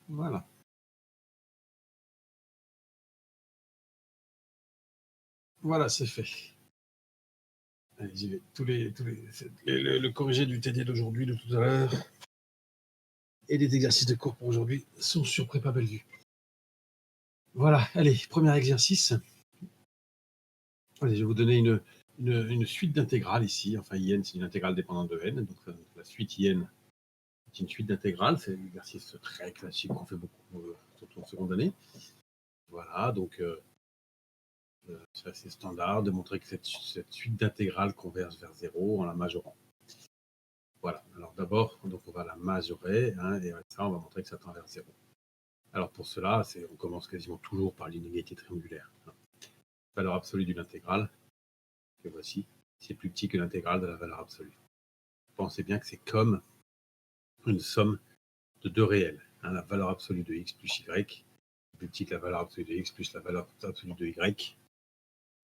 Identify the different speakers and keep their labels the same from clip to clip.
Speaker 1: Voilà. Voilà, c'est fait. Allez, j'y vais. Le corrigé du TD d'aujourd'hui, de tout à l'heure, et les exercices de cours pour aujourd'hui sont sur Prépa Bellevue. Voilà, allez, premier exercice. Allez, je vais vous donner une suite d'intégrales ici. Enfin, IN, c'est une intégrale dépendante de N. Donc, la suite IN est une suite d'intégrales. C'est un exercice très classique qu'on fait beaucoup, surtout en seconde année. Voilà, donc c'est assez standard de montrer que cette suite d'intégrales converge vers 0 en la majorant. Voilà, alors d'abord, donc on va la majorer, hein, et avec ça, on va montrer que ça tend vers 0. Alors pour cela, on commence quasiment toujours par l'inégalité triangulaire. Hein. La valeur absolue d'une intégrale, que voici, c'est plus petit que l'intégrale de la valeur absolue. Pensez bien que c'est comme une somme de deux réels. Hein, la valeur absolue de x plus y est plus petit que la valeur absolue de x plus la valeur absolue de y.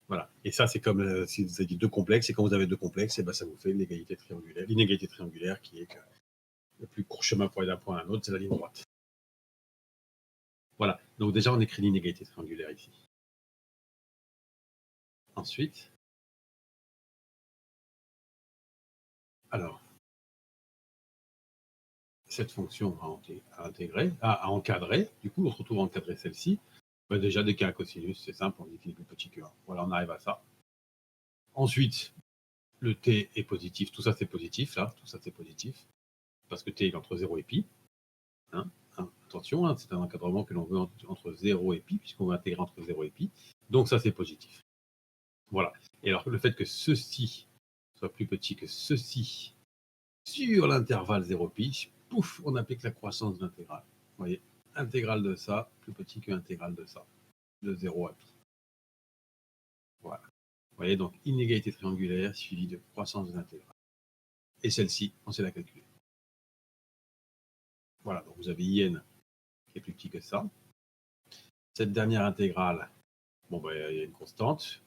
Speaker 1: Voilà. Et ça, c'est comme si vous aviez deux complexes, et quand vous avez deux complexes, et ben, ça vous fait l'inégalité triangulaire qui est que le plus court chemin pour aller d'un point à un autre, c'est la ligne droite. Voilà. Donc déjà, on écrit l'inégalité triangulaire ici. Ensuite, alors, cette fonction à encadrer, du coup, on se retrouve à encadrer celle-ci. Ben déjà, dès qu'il y a un cosinus, c'est simple, on dit qu'il est plus petit que 1. Voilà, on arrive à ça. Ensuite, le t est positif. Tout ça, c'est positif, là. Tout ça, c'est positif. Parce que t est entre 0 et pi. Hein, attention, hein, c'est un encadrement que l'on veut entre 0 et pi, puisqu'on veut intégrer entre 0 et pi. Donc ça, c'est positif. Voilà. Et alors, le fait que ceci soit plus petit que ceci sur l'intervalle 0 pi, pouf, on applique la croissance de l'intégrale. Vous voyez, intégrale de ça, plus petit que intégrale de ça, de 0 à pi. Voilà. Vous voyez, donc inégalité triangulaire suivie de croissance de l'intégrale. Et celle-ci, on sait la calculer. Voilà, donc vous avez IN qui est plus petit que ça. Cette dernière intégrale, bon, ben, il y a une constante.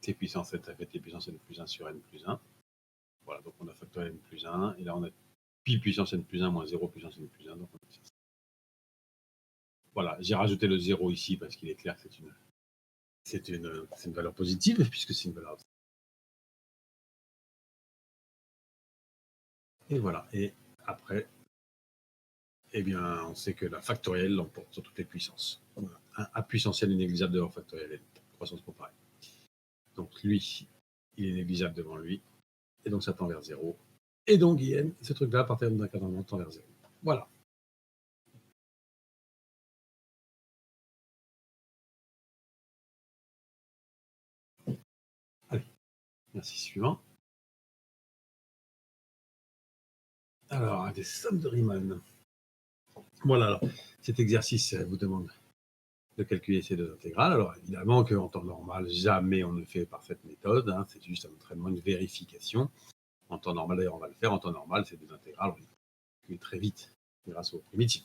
Speaker 1: T puissance 7 fait T puissance n plus 1 sur n plus 1. Voilà, donc on a facteur n plus 1. Et là, on a pi puissance n plus 1 moins 0 puissance n plus 1. Donc on a ça. Voilà, j'ai rajouté le 0 ici parce qu'il est clair que c'est une valeur positive puisque c'est une valeur. Et voilà. Et après, eh bien, on sait que la factorielle l'emporte sur toutes les puissances. Voilà. A puissance n est négligeable devant factorielle n. Croissance comparée. Donc lui, il est négligeable devant lui. Et donc ça tend vers 0. Et donc IN, ce truc-là, à partir d'un cadran tend vers 0. Voilà. Allez, merci. Suivant. Alors, des sommes de Riemann. Voilà, alors, cet exercice vous demande de calculer ces deux intégrales. Alors, évidemment qu'en temps normal, jamais on ne fait par cette méthode. Hein, c'est juste un entraînement, une vérification. En temps normal, d'ailleurs, on va le faire. En temps normal, ces deux intégrales, on les calcule très vite grâce aux primitives.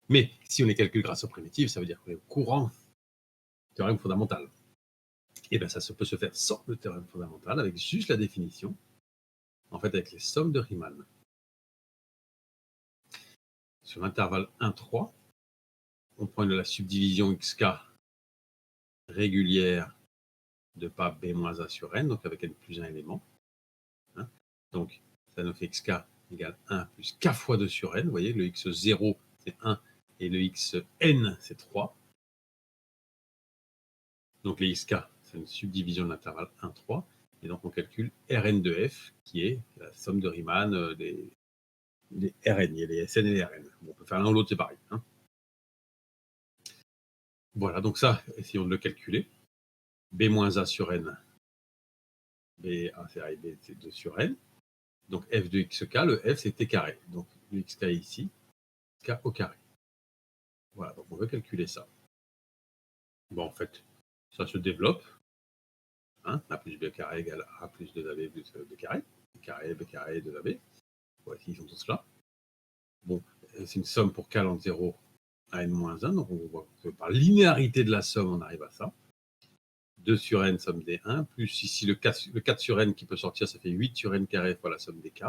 Speaker 1: Mais si on les calcule grâce aux primitives, ça veut dire qu'on est au courant du théorème fondamental. Et bien, ça peut se faire sans le théorème fondamental, avec juste la définition, en fait, avec les sommes de Riemann. Sur l'intervalle 1,3, on prend la subdivision xk régulière de pas b moins a sur n, donc avec n plus 1 élément. Hein, donc, ça nous fait xk égale 1 plus k fois 2 sur n. Vous voyez, le x0, c'est 1, et le xn, c'est 3. Donc, les xk, c'est une subdivision de l'intervalle 1,3. Et donc, on calcule Rn de f, qui est la somme de Riemann des Rn. Il y a les Sn et les Rn. Bon, on peut faire l'un ou l'autre, c'est pareil. Hein. Voilà, donc ça, essayons de le calculer. B moins A sur N. B1 c'est A et B c'est 2 sur N. Donc f de xk, le f c'est t carré. Donc le xk est ici, k au carré. Voilà, donc on veut calculer ça. Bon, en fait, ça se développe. Hein, a plus b carré égale a plus 2ab plus b carré. B carré, 2ab. Voici, ils sont tous là. Bon, c'est une somme pour k entre 0 à n-1. Donc on voit que par linéarité de la somme, on arrive à ça. 2 sur n, somme des 1, plus ici le 4 sur n qui peut sortir, ça fait 8 sur n carré fois la somme des k.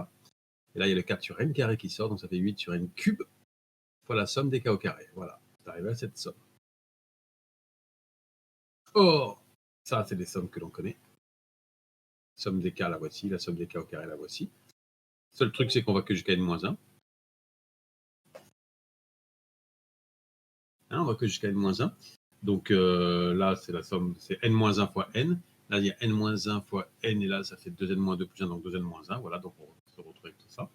Speaker 1: Et là, il y a le 4 sur n carré qui sort, donc ça fait 8 sur n cube fois la somme des k au carré. Voilà, c'est arrivé à cette somme. Or, ça, c'est des sommes que l'on connaît. Somme des k, la voici. La somme des k au carré, la voici. Seul truc, c'est qu'on va que jusqu'à n-1. On va que jusqu'à n-1. Donc là, c'est la somme, c'est n-1 fois n. Là, il y a n-1 fois n, et là, ça fait 2n-2 plus 1, donc 2n-1. Voilà, donc on se retrouve avec tout ça.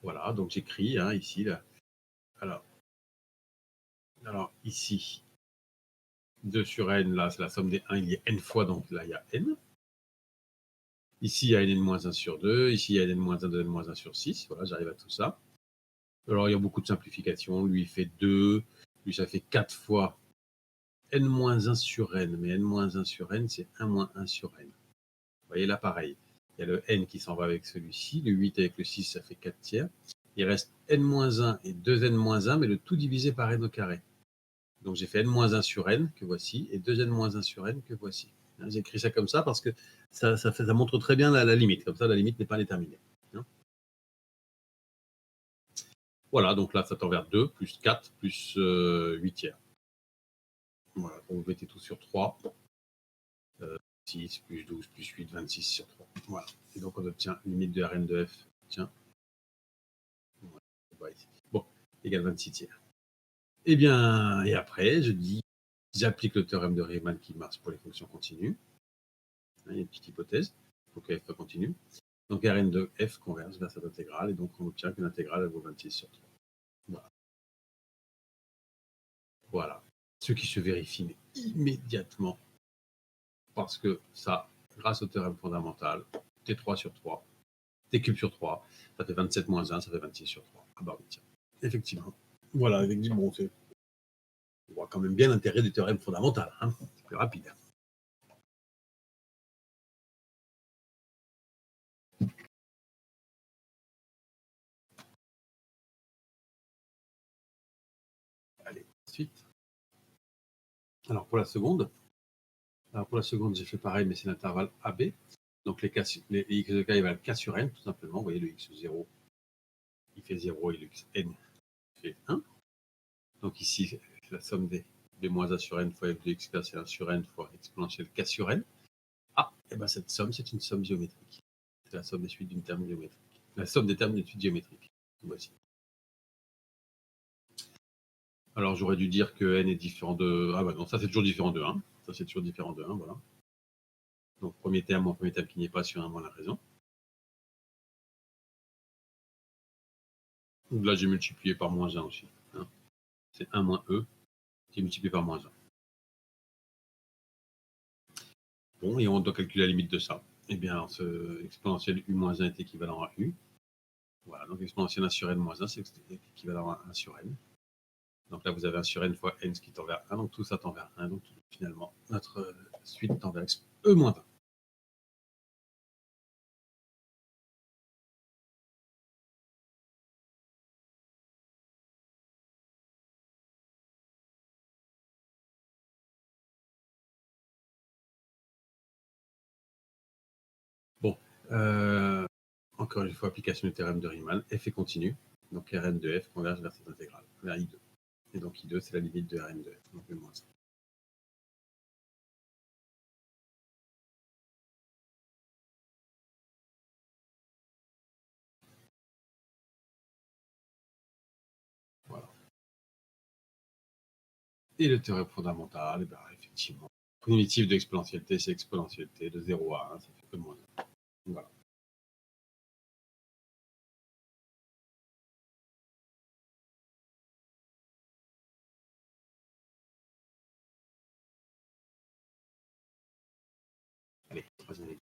Speaker 1: Voilà, donc j'écris ici. Là. Alors, ici, 2 sur n, là, c'est la somme des 1, il y a n fois, donc là, il y a n. Ici, il y a n-1 sur 2. Ici, il y a n-1 de n-1 sur 6. Voilà, j'arrive à tout ça. Alors, il y a beaucoup de simplifications. Lui, il fait 2. Lui, ça fait 4 fois n-1 sur n. Mais n-1 sur n, c'est 1 moins 1 sur n. Vous voyez, là, pareil. Il y a le n qui s'en va avec celui-ci. Le 8 avec le 6, ça fait 4 tiers. Il reste n-1 et 2n-1, mais le tout divisé par n au carré. Donc, j'ai fait n-1 sur n, que voici, et 2n-1 sur n, que voici. J'ai écrit ça comme ça parce que ça montre très bien la limite. Comme ça, la limite n'est pas déterminée. Voilà, donc là, ça tend vers 2, plus 4, plus 8 tiers. Voilà, donc vous mettez tout sur 3. 6, plus 12, plus 8, 26 sur 3. Voilà. Et donc, on obtient limite de Rn de f. Tiens. Bon, égale 26 tiers. Et bien, et après, j'applique le théorème de Riemann qui marche pour les fonctions continues. Il y a une petite hypothèse. Il faut que f soit continue. Donc, Rn de f converge vers cette intégrale. Et donc, on obtient qu'une intégrale vaut 26 sur 3. Voilà. Voilà. Ce qui se vérifie mais immédiatement. Parce que ça, grâce au théorème fondamental, T3 sur 3, T cube sur 3, ça fait 27 moins 1, ça fait 26 sur 3. Ah bah oui, tiens. Effectivement. Voilà, effectivement, on voit quand même bien l'intérêt du théorème fondamental. C'est plus rapide. Allez, ensuite. Alors pour la seconde, j'ai fait pareil, mais c'est l'intervalle AB. Donc les x de k valent k sur n, tout simplement. Vous voyez, le x0, il fait 0 et le xn fait 1. Donc ici, la somme des b-1 sur n fois f de xk, c'est 1 sur n fois exponentielle k sur n. Ah, et bien cette somme, c'est une somme géométrique. C'est la somme des suites d'une terme géométrique. La somme des termes d'une suite géométrique. Voici. Alors j'aurais dû dire que n est différent de... Ah bah non, ça c'est toujours différent de 1. Ça c'est toujours différent de 1, voilà. Donc premier terme qui n'est pas sur 1 moins la raison. Donc là j'ai multiplié par moins 1 aussi. C'est 1 moins e qui est multiplié par moins 1. Bon, et on doit calculer la limite de ça. Eh bien, ce exponentiel u-1 est équivalent à u. Voilà, donc exponentiel 1 sur n moins 1, c'est équivalent à 1 sur n. Donc là, vous avez 1 sur n fois n, ce qui tend vers 1. Donc tout ça tend vers 1. Donc finalement, notre suite tend vers e moins 1. Bon, encore une fois, application du théorème de Riemann. F est continu. Donc Rn de f converge vers cette intégrale, vers I2. Et donc I2, c'est la limite de Rn de f, donc e moins 1. Voilà. Et le théorème fondamental, ben, effectivement, primitive de exponentialité, c'est exponentialité de 0 à 1, ça fait e moins 1. Voilà. Allez, troisième exemple.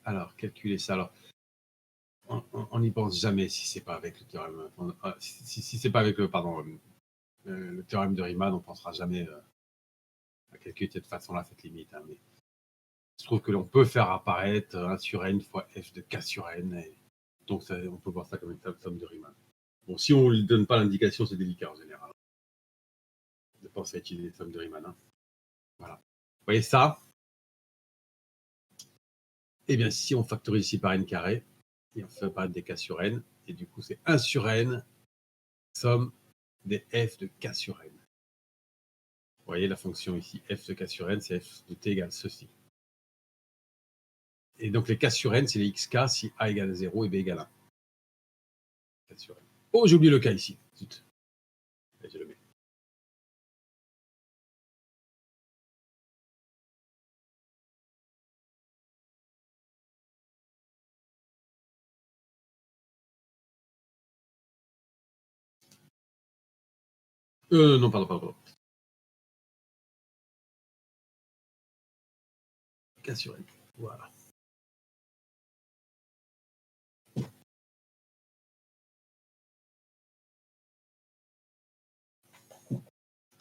Speaker 1: Alors, calculer ça. Alors, on n'y pense jamais si c'est pas avec le théorème. Si c'est pas avec le théorème de Riemann, on pensera jamais à calculer de cette façon-là cette limite. Mais je trouve que l'on peut faire apparaître 1 sur n fois f de k sur n. Et donc, on peut voir ça comme une somme de Riemann. Bon, si on ne lui donne pas l'indication, c'est délicat en général de penser à utiliser les sommes de Riemann. Voilà. Vous voyez ça, Eh bien, si on factorise ici par n carré, et on fait apparaître des k sur n, et du coup, c'est 1 sur n, somme des f de k sur n. Vous voyez la fonction ici, f de k sur n, c'est f de t égale ceci. Et donc les k sur n, c'est les xk si a égale 0 et b égale 1. K sur n. Oh, j'ai oublié le k ici. Zut. Allez, je le mets. Non, pardon. K sur n. Voilà.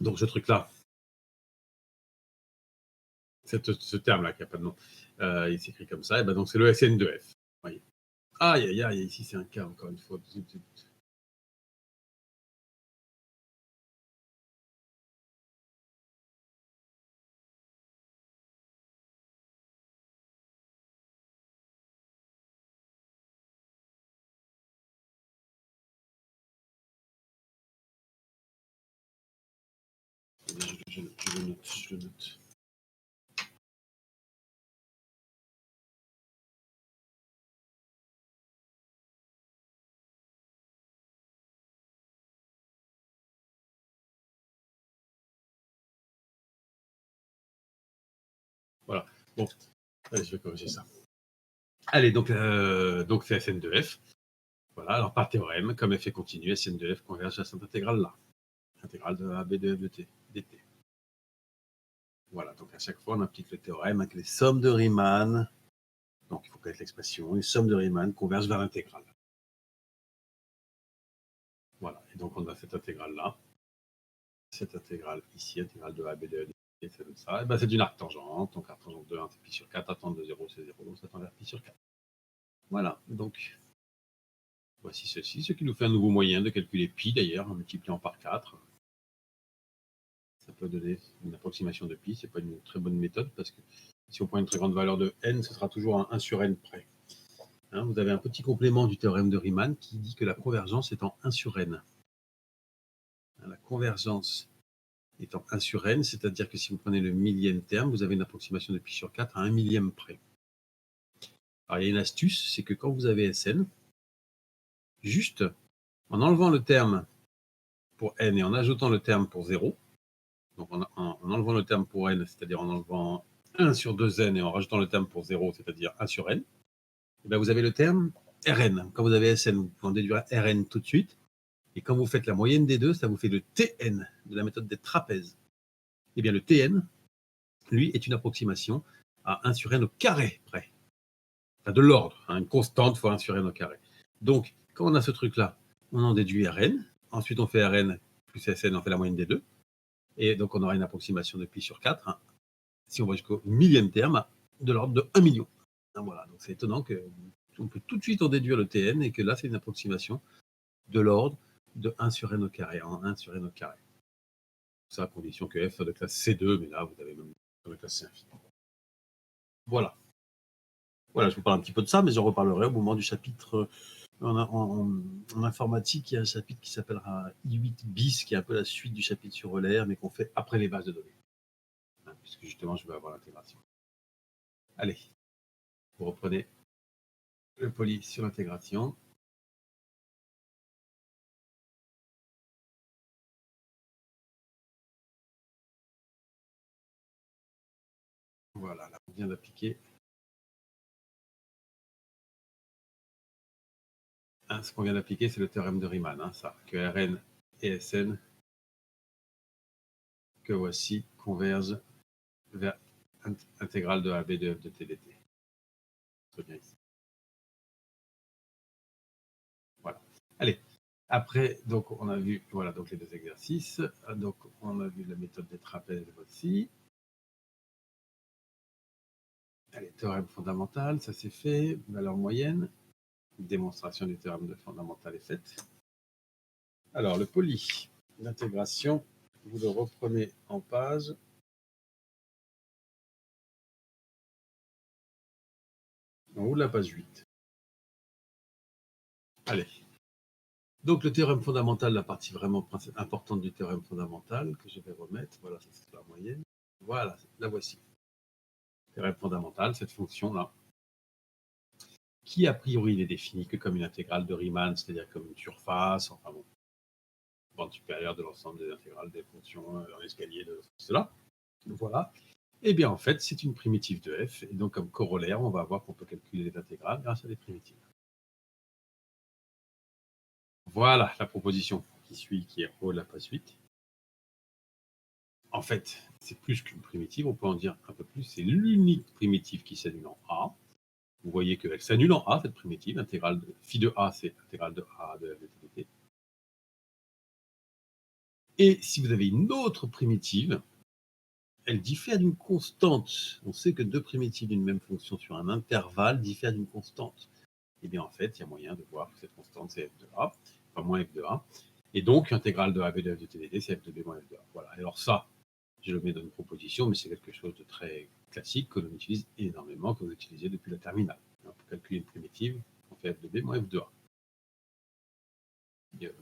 Speaker 1: Donc ce truc-là, ce terme-là qui n'a pas de nom, il s'écrit comme ça, et ben donc c'est le Sn de f. Voyez. Aïe, ici c'est un K encore une fois. Zut. Je le note. Voilà. Bon, allez, je vais corriger ça. Allez, donc c'est Sn de f. Voilà, alors par théorème, comme f est continu, Sn de f converge à cette intégrale-là. Intégrale de a b de f de t, dt. Voilà, donc à chaque fois, on applique le théorème avec les sommes de Riemann. Donc il faut connaître l'expression. Les sommes de Riemann convergent vers l'intégrale. Voilà, et donc on a cette intégrale-là. Cette intégrale ici, intégrale de a b de f dt, c'est comme ça. Et ben, c'est une arctangente. Donc arctangente de 1, c'est pi sur 4. Arctangente de 0, c'est 0. Donc ça tend vers pi sur 4. Voilà, donc voici ceci, ce qui nous fait un nouveau moyen de calculer pi d'ailleurs, en multipliant par 4. Ça peut donner une approximation de pi, c'est pas une très bonne méthode parce que si on prend une très grande valeur de n, ce sera toujours un 1 sur n près. Hein, vous avez un petit complément du théorème de Riemann qui dit que la convergence est en 1 sur n. Hein, la convergence est en 1 sur n, c'est-à-dire que si vous prenez le millième terme, vous avez une approximation de pi sur 4 à 1 millième près. Alors il y a une astuce, c'est que quand vous avez Sn, juste en enlevant le terme pour n et en ajoutant le terme pour 0, donc en enlevant le terme pour n, c'est-à-dire en enlevant 1 sur 2n et en rajoutant le terme pour 0, c'est-à-dire 1 sur n, et bien vous avez le terme Rn. Quand vous avez Sn, vous pouvez en déduire Rn tout de suite. Et quand vous faites la moyenne des deux, ça vous fait le Tn de la méthode des trapèzes. Eh bien le Tn, lui, est une approximation à 1 sur n au carré près. Enfin, de l'ordre, hein, une constante fois 1 sur n au carré. Donc, quand on a ce truc-là, on en déduit Rn. Ensuite, on fait Rn plus Sn, on fait la moyenne des deux. Et donc, on aura une approximation de pi sur 4, hein, si on va jusqu'au millième terme, de l'ordre de 1 million. Voilà, donc c'est étonnant qu'on peut tout de suite en déduire le Tn et que là, c'est une approximation de l'ordre de 1 sur n au carré, en 1 sur n au carré. Ça, à condition que f soit de classe C2, mais là, vous avez même de classe C infini. Voilà. Voilà, je vous parle un petit peu de ça, mais j'en reparlerai au moment du chapitre. En informatique, il y a un chapitre qui s'appellera I8 bis, qui est un peu la suite du chapitre sur Euler, mais qu'on fait après les bases de données. Hein, puisque justement, je vais avoir l'intégration. Allez, vous reprenez le poly sur l'intégration. Voilà, là, on vient d'appliquer. Hein, ce qu'on vient d'appliquer, c'est le théorème de Riemann, hein, ça, que Rn et Sn, que voici, convergent vers intégrale de AB de f de t dt. Très bien ici. Voilà. Allez, après, donc, on a vu voilà, donc les deux exercices. Donc, on a vu la méthode des trapèzes voici. Allez, théorème fondamental, ça c'est fait. Valeur moyenne. Démonstration du théorème de fondamental est faite. Alors, le poly d'intégration, vous le reprenez en page En haut de la page 8. Allez. Donc, le théorème fondamental, la partie vraiment importante du théorème fondamental, que je vais remettre. Voilà, ça c'est la moyenne. Voilà, la voici. Théorème fondamental, cette fonction-là, qui a priori n'est définie que comme une intégrale de Riemann, c'est-à-dire comme une surface, enfin bon, bande supérieure de l'ensemble des intégrales des fonctions dans l'escalier de cela. Voilà. Eh bien, en fait, c'est une primitive de f, et donc comme corollaire, on va voir qu'on peut calculer les intégrales grâce à des primitives. Voilà la proposition qui suit, qui est en haut de la page 8. En fait, c'est plus qu'une primitive, on peut en dire un peu plus, c'est l'unique primitive qui s'annule en A. Vous voyez qu'elle s'annule en A, cette primitive, intégrale de phi de A, c'est intégrale de A de f de t. Et si vous avez une autre primitive, elle diffère d'une constante. On sait que deux primitives d'une même fonction sur un intervalle diffèrent d'une constante. Eh bien, en fait, il y a moyen de voir que cette constante, c'est f de A, enfin moins f de A. Et donc, l'intégrale de AB de f de t, c'est f de b moins f de A. Voilà. Alors ça, je le mets dans une proposition, mais c'est quelque chose de très classique que l'on utilise énormément, que vous utilisez depuis la terminale. Pour calculer une primitive, on fait f de b moins f de A. Il y a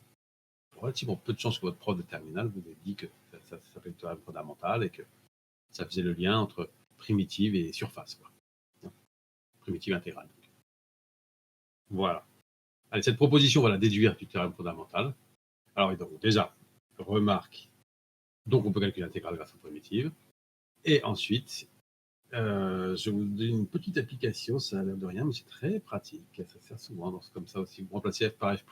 Speaker 1: relativement peu de chances que votre prof de terminale vous ait dit que ça s'appelle théorème fondamental et que ça faisait le lien entre primitive et surface. Quoi. Primitive intégrale. Donc. Voilà. Allez, cette proposition, on va la déduire du théorème fondamental. Alors, donc, déjà, remarque, donc on peut calculer l'intégrale grâce aux primitives. Et ensuite, je vous donne une petite application, ça a l'air de rien, mais c'est très pratique. Ça sert souvent dans ce comme ça aussi. Vous remplacez f par f'.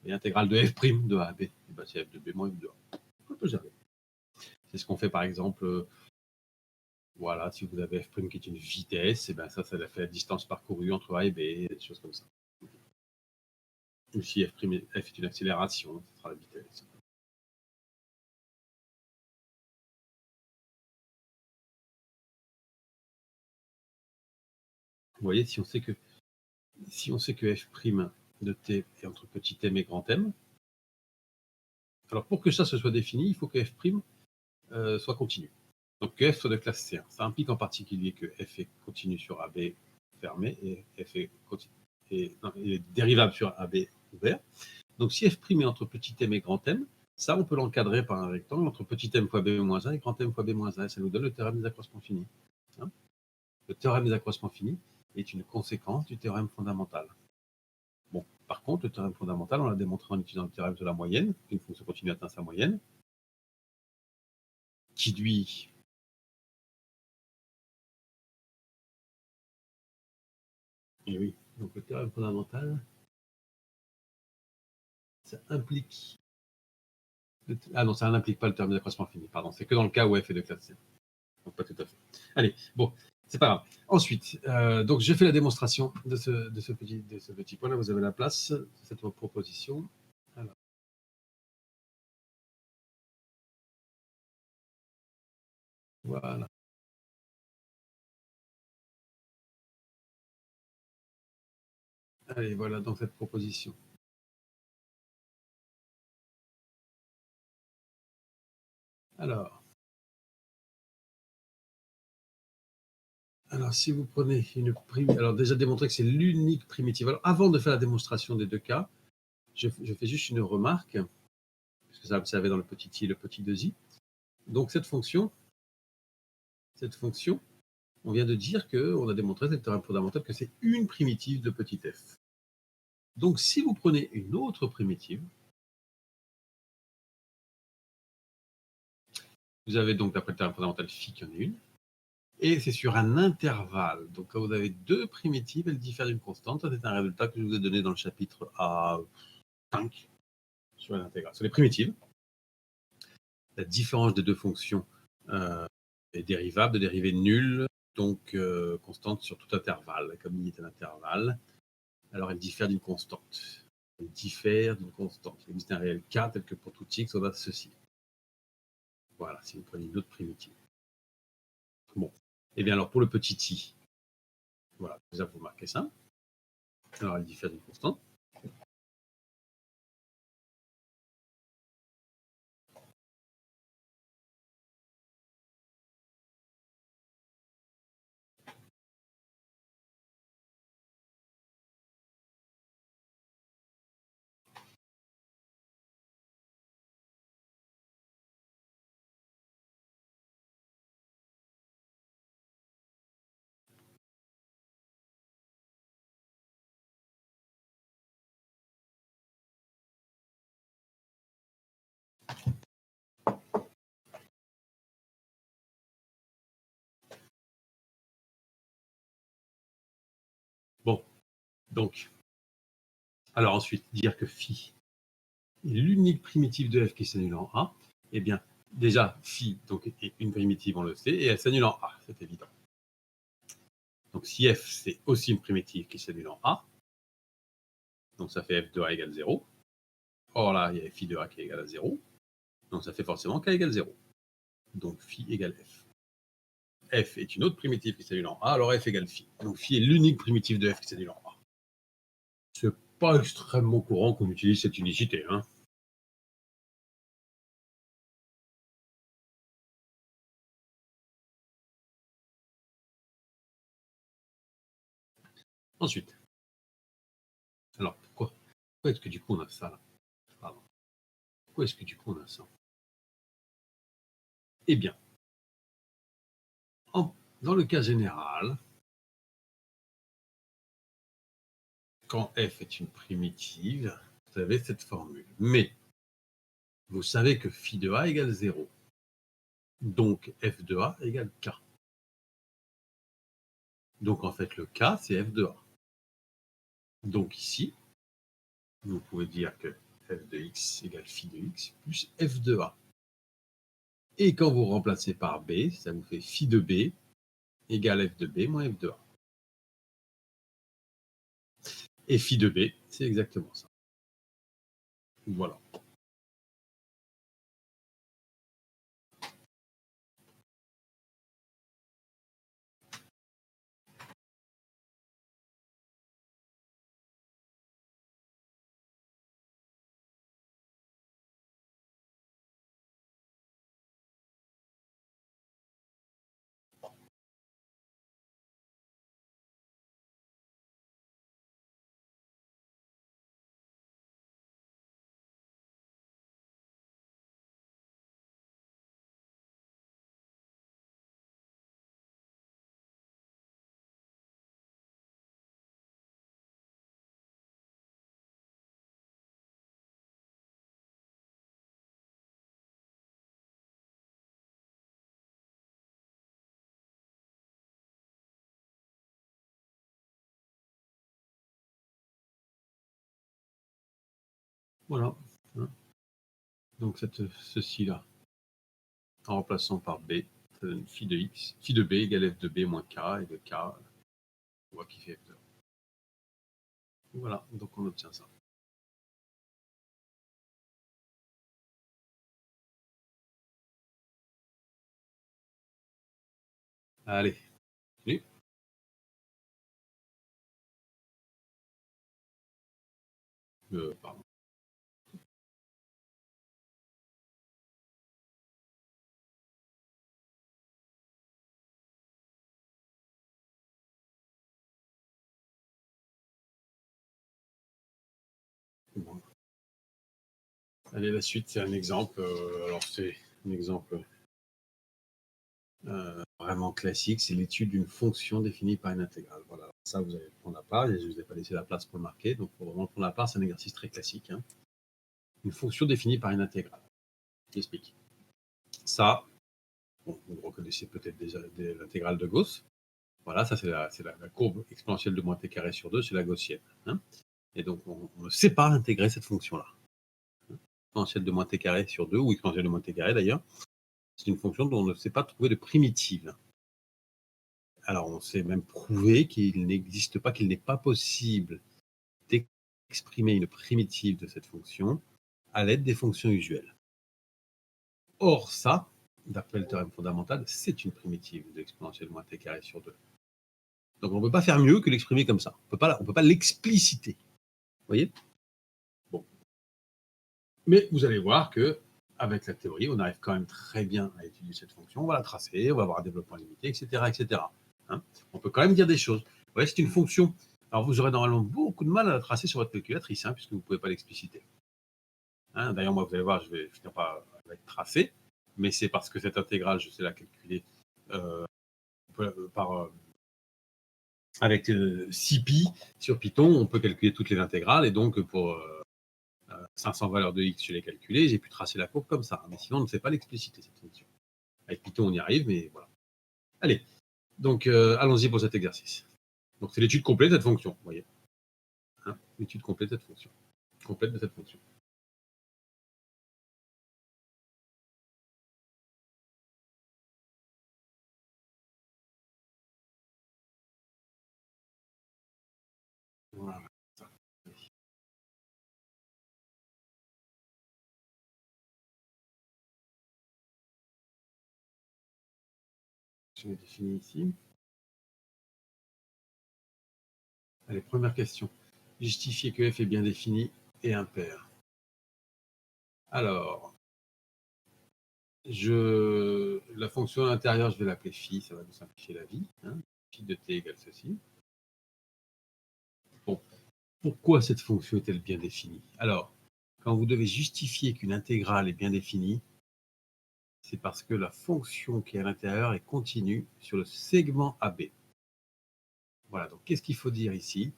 Speaker 1: Et intégrale de f' de a à b. Et ben, c'est f de b moins f de a. On peut gérer. C'est ce qu'on fait par exemple. Voilà, si vous avez f' qui est une vitesse, et ben ça fait la distance parcourue entre A et B, des choses comme ça. Ou si f' est une accélération, ce sera la vitesse. Vous voyez, si on sait que f' de t est entre petit m et grand M, alors pour que ça se soit défini, il faut que f' soit continu. Donc que f soit de classe C1. Ça implique en particulier que f est continu sur AB fermé et f est, est dérivable sur AB ouvert. Donc si f' est entre petit m et grand M, ça on peut l'encadrer par un rectangle entre petit m fois b moins 1 et grand m fois b moins 1. Ça nous donne le théorème des accroissements finis. Hein, le théorème des accroissements finis est une conséquence du théorème fondamental. Bon, par contre, le théorème fondamental, on l'a démontré en utilisant le théorème de la moyenne, qu'une fonction continue atteint sa moyenne, qui lui et oui, donc le théorème fondamental, ça implique. Ah non, ça n'implique pas le théorème d'accroissement fini, pardon. C'est que dans le cas où f est de classe C. Donc pas tout à fait. Allez, bon, c'est pas grave. Ensuite, donc je fais la démonstration de ce petit point-là. Vous avez la place de cette proposition. Alors, voilà. Allez, voilà donc cette proposition. Alors, si vous prenez une prime, alors déjà démontrer que c'est l'unique primitive. Alors, avant de faire la démonstration des deux cas, je fais juste une remarque, parce que ça observé dans le petit i et le petit 2i. Donc, cette fonction, on vient de dire qu'on a démontré, c'est le théorème fondamental, que c'est une primitive de petit f. Donc, si vous prenez une autre primitive, vous avez donc, d'après le théorème fondamental, phi qu'il y en a une, et c'est sur un intervalle. Donc, quand vous avez deux primitives, elles diffèrent d'une constante. Ça, c'est un résultat que je vous ai donné dans le chapitre A5 sur l'intégrale. Sur les primitives, la différence des deux fonctions est dérivable de dérivée nulle, donc constante sur tout intervalle. Comme il est un intervalle, alors elle diffère d'une constante. Elle diffère d'une constante. Il existe un réel cas tel que pour tout x, on a ceci. Voilà, si vous prenez une autre primitive. Bon. Et bien alors pour le petit i, voilà, vous marquez ça. Alors elle diffère d'une constante. Donc, alors ensuite, dire que phi est l'unique primitive de f qui s'annule en A, eh bien, déjà, phi donc, est une primitive, on le sait, et elle s'annule en A, c'est évident. Donc, si f, c'est aussi une primitive qui s'annule en A, donc ça fait f de A égale 0. Or là, il y a phi de A qui est égal à 0, donc ça fait forcément k égale 0. Donc, phi égale f. F est une autre primitive qui s'annule en A, alors f égale phi. Donc, phi est l'unique primitive de f qui s'annule en A. C'est pas extrêmement courant qu'on utilise cette unicité, hein. Ensuite, alors pourquoi est-ce que du coup on a ça là? Pardon. Pourquoi est-ce que du coup on a ça? Eh bien, dans le cas général, quand f est une primitive, vous avez cette formule. Mais vous savez que phi de A égale 0. Donc f de A égale k. Donc en fait le k c'est f de A. Donc ici, vous pouvez dire que f de x égale phi de x plus f de A. Et quand vous remplacez par b, ça vous fait phi de b égale f de b moins f de A. Et phi de b, c'est exactement ça. Voilà. Voilà. Donc ceci-là, en remplaçant par b, ça donne phi de x, phi de b égale f de b moins k, et de k, on voit qui fait f de A. Voilà, donc on obtient ça. Allez, continue. Pardon. Bon. Allez, la suite, c'est un exemple. Alors, c'est un exemple vraiment classique, c'est l'étude d'une fonction définie par une intégrale. Voilà, ça, vous allez prendre la part. Je ne vous ai pas laissé la place pour le marquer, donc pour vraiment prendre la part, c'est un exercice très classique, hein. Une fonction définie par une intégrale. J'explique. Ça, bon, vous reconnaissez peut-être déjà l'intégrale de Gauss. Voilà, ça c'est la courbe exponentielle de moins t carré sur 2, c'est la gaussienne, hein. Et donc on ne sait pas intégrer cette fonction-là. Exponentielle de moins t carré sur 2, ou exponentielle de moins t carré d'ailleurs, c'est une fonction dont on ne sait pas trouver de primitive. Alors on sait même prouver qu'il n'existe pas, qu'il n'est pas possible d'exprimer une primitive de cette fonction à l'aide des fonctions usuelles. Or ça, d'après le théorème fondamental, c'est une primitive de exponentielle de moins t carré sur 2. Donc on ne peut pas faire mieux que l'exprimer comme ça. On ne peut pas l'expliciter. Vous voyez? Bon. Mais vous allez voir que avec la théorie, on arrive quand même très bien à étudier cette fonction. On va la tracer, on va avoir un développement limité, etc. etc. Hein, on peut quand même dire des choses. Vous voyez, c'est une fonction. Alors vous aurez normalement beaucoup de mal à la tracer sur votre calculatrice, hein, puisque vous ne pouvez pas l'expliciter. Hein, d'ailleurs, moi, vous allez voir, je vais finir par la tracer, mais c'est parce que cette intégrale, je sais la calculer par avec CPy sur Python, on peut calculer toutes les intégrales, et donc pour 500 valeurs de x, je l'ai calculé, j'ai pu tracer la courbe comme ça. Mais sinon, on ne sait pas l'expliciter, cette fonction. Avec Python, on y arrive, mais voilà. Allez, donc allons-y pour cet exercice. Donc c'est l'étude complète de cette fonction, vous voyez. l'étude complète de cette fonction. Complète de cette fonction. Voilà. Je vais définir ici. Allez, première question. Justifier que f est bien défini et impair. Alors, la fonction intérieure, je vais l'appeler phi, ça va nous simplifier la vie. Hein. Phi de t égale ceci. Bon, pourquoi cette fonction est-elle bien définie? Alors, quand vous devez justifier qu'une intégrale est bien définie, c'est parce que la fonction qui est à l'intérieur est continue sur le segment AB. Voilà, donc qu'est-ce qu'il faut dire ici?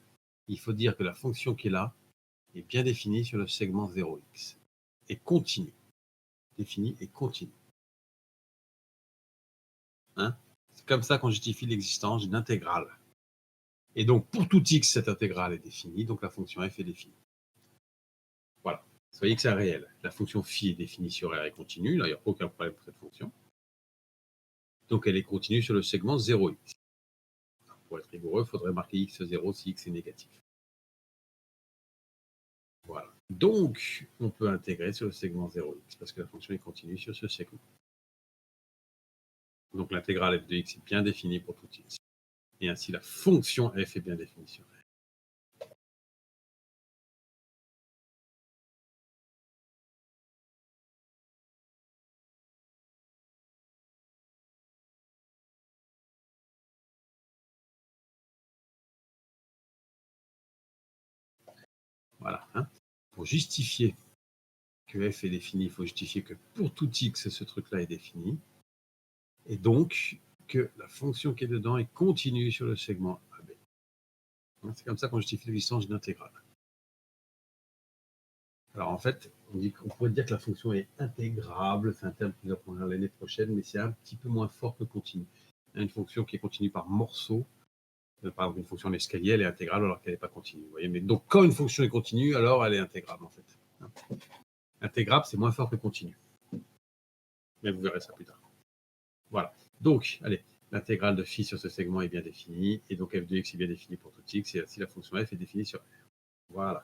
Speaker 1: Il faut dire que la fonction qui est là est bien définie sur le segment 0x et continue. Définie et continue. Hein? C'est comme ça qu'on justifie l'existence d'une intégrale. Et donc, pour tout x, cette intégrale est définie, donc la fonction f est définie. Voilà. Vous voyez que c'est réel. La fonction phi est définie sur R et continue. Là, il n'y a aucun problème pour cette fonction. Donc, elle est continue sur le segment 0x. Pour être rigoureux, il faudrait marquer x0 si x est négatif. Voilà. Donc, on peut intégrer sur le segment 0x parce que la fonction est continue sur ce segment. Donc, l'intégrale f de x est bien définie pour tout x. Et ainsi, la fonction f est bien définie sur R. Voilà. Hein. Pour justifier que f est défini, il faut justifier que pour tout x, ce truc-là est défini. Et donc, que la fonction qui est dedans est continue sur le segment AB. C'est comme ça qu'on justifie l'existence d'une intégrale. Alors en fait, on pourrait dire que la fonction est intégrable, c'est un terme qu'on apprendra l'année prochaine, mais c'est un petit peu moins fort que continu. Une fonction qui est continue par morceaux, par exemple une fonction en escalier, elle est intégrable alors qu'elle n'est pas continue. Vous voyez, mais donc quand une fonction est continue, alors elle est intégrable en fait. Intégrable, c'est moins fort que continu. Mais vous verrez ça plus tard. Voilà. Donc, allez, l'intégrale de phi sur ce segment est bien définie, et donc f de x est bien définie pour tout x, et ainsi la fonction f est définie sur R. Voilà.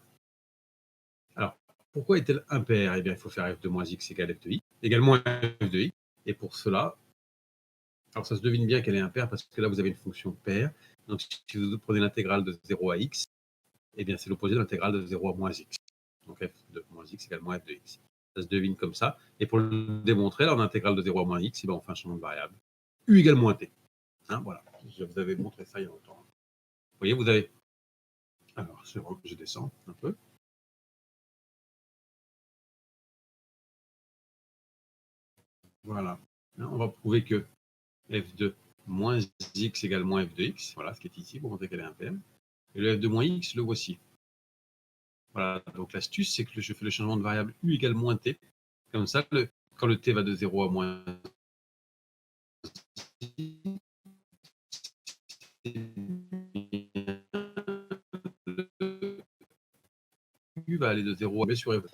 Speaker 1: Alors, pourquoi est-elle impaire? Eh bien, il faut faire f de moins x égale f de x, égale moins f de x, et pour cela, alors ça se devine bien qu'elle est impaire, parce que là, vous avez une fonction paire, donc si vous prenez l'intégrale de 0 à x, eh bien, c'est l'opposé de l'intégrale de 0 à moins x. Donc f de moins x égale moins f de x. Ça se devine comme ça, et pour le démontrer, alors l'intégrale de 0 à moins x, eh bien, on fait un changement de variable, u égale moins t. Hein, voilà, je vous avais montré ça il y a longtemps. Vous voyez, vous avez... Alors, je descends un peu. Voilà. Hein, on va prouver que f de moins x égale moins f de x. Voilà, ce qui est ici, pour montrer qu'elle est impaire. Et le f de moins x, le voici. Voilà, donc l'astuce, c'est que je fais le changement de variable u égale moins t. Comme ça, quand le t va de 0 à moins u va aller de 0 à b sur f.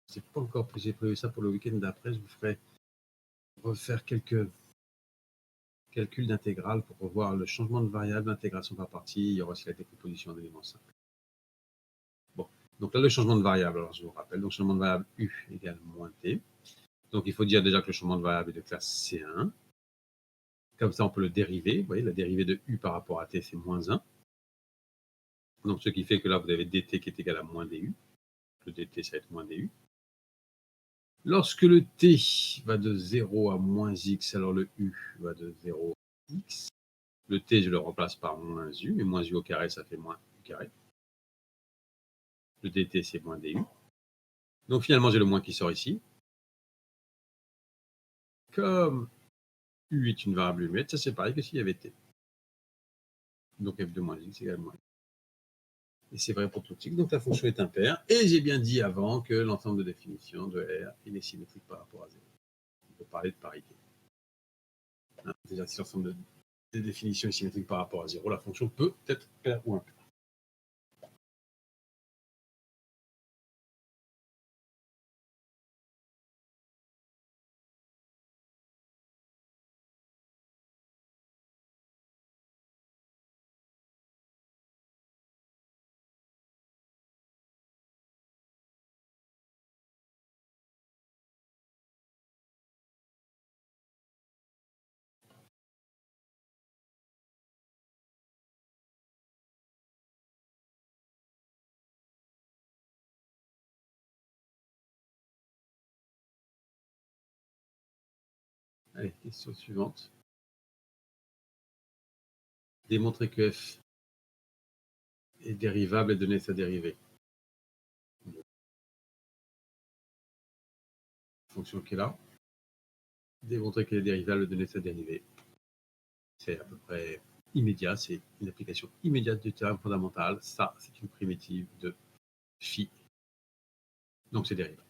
Speaker 1: C'est pas encore, j'ai prévu ça pour le week-end d'après. Je vous ferai refaire quelques calculs d'intégrale pour revoir le changement de variable, l'intégration par partie. Il y aura aussi la décomposition d'éléments simples. Bon, donc là, le changement de variable, alors je vous rappelle, donc changement de variable u égale moins t. Donc il faut dire déjà que le changement de variable est de classe C1. Comme ça, on peut le dériver. Vous voyez, la dérivée de u par rapport à t, c'est moins 1. Donc ce qui fait que là, vous avez dt qui est égal à moins du. Le dt, ça va être moins du. Lorsque le t va de 0 à moins x, alors le u va de 0 à x. Le t, je le remplace par moins u, mais moins u au carré, ça fait moins u carré. Le dt, c'est moins du. Donc finalement, j'ai le moins qui sort ici. Comme u est une variable muette, ça c'est pareil que s'il y avait t. Donc f de moins x égale moins. Et c'est vrai pour tout x, donc la fonction est impaire. Et j'ai bien dit avant que l'ensemble de définition de R est symétrique par rapport à 0. On peut parler de parité. Hein, déjà, si l'ensemble de des définitions symétriques par rapport à 0, la fonction peut être paire ou impaire. Allez, question suivante. Démontrer que f est dérivable et donner sa dérivée. Fonction qui est là. Démontrer qu'elle est dérivable et donner sa dérivée. C'est à peu près immédiat, c'est une application immédiate du théorème fondamental. Ça, c'est une primitive de phi. Donc c'est dérivable.